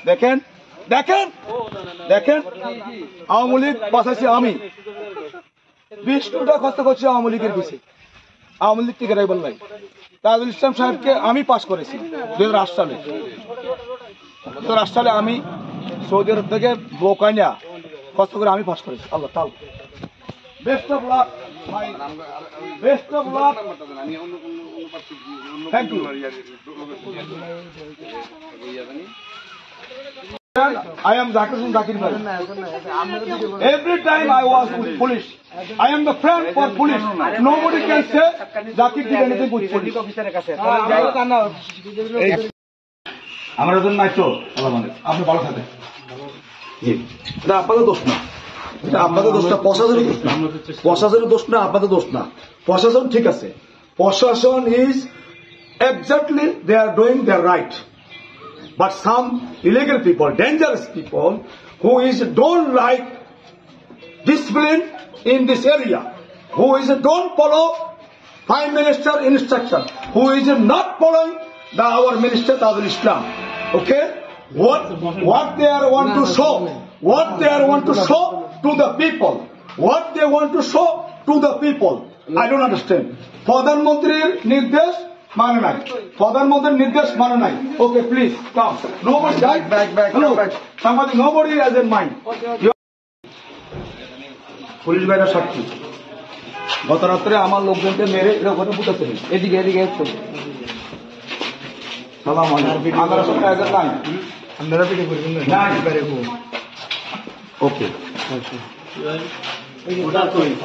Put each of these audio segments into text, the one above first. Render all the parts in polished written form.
দেখেন দেখেন দেখেন আওয়ামী লীগ বাঁচাইছি আমি 20 কোটি টাকা খরচ করছি আওয়ামী লীগের পিছিয়ে আওয়ামী লীগ থেকে রাইবল নাই তাজুল ইসলাম সাহেবকে আমি পাস করেছি 2008 সালে 2008 সালে আমি সৌদি আরব থেকে বোকানিয়া খরচ করে আমি পাস করেছি আল্লাহ তাআলা বেস্ট অফ লাক ভাই best of luck thank you I am Zakir Bhai. Every time I was with police, I am the friend for police. Nobody can say Zakir did anything with police. আমার জন্য নাই তো আপনি ভালো থাকেন জি এটা আপনাদের দোষ না এটা আপনাদের দোষ না প্রশাসনের দোষ না আপনাদের দোষ না প্রশাসন ঠিক আছে প্রশাসন is exactly they are doing there right but some illegal people dangerous people who don't like discipline in this area who don't follow Prime Minister instruction who is not following our Minister Tajul Islam. Okay, what they are want to show to the people, what they want to show to the people, I don't understand. Pradhan Mantri's nirdesh mane nai, Pradhan Mantri's nirdesh mane nai. Okay, please come. Nobody back. Hello, somebody, nobody has in mind. Police ভাইরা সাক্ষী গত রাত্রে আমার লোকজনকে মেরে ওখানে পুঁতেছে এদিকে সালাম আলাইকুম আমার সঙ্গে এদের নাই আপনারা পিঠে করবেন না ওকে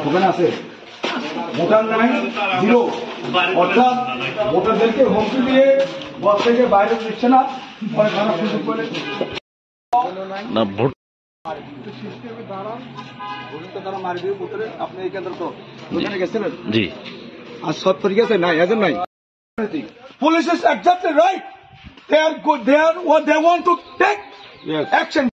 ওখানে আছে ভোটার নাই জিরো অর্থাৎ ভোটারদেরকে হুমকি দিয়ে ঘর থেকে বাইরে দিচ্ছে না পরে খারাপ সুযোগ করে না ভোট আপনি এই কেন্দ্র তো ওখানে গেছিলেন জি আর সব তরিকা আছে নাই এজন নাই Police is exactly right. They are good. They want to take action.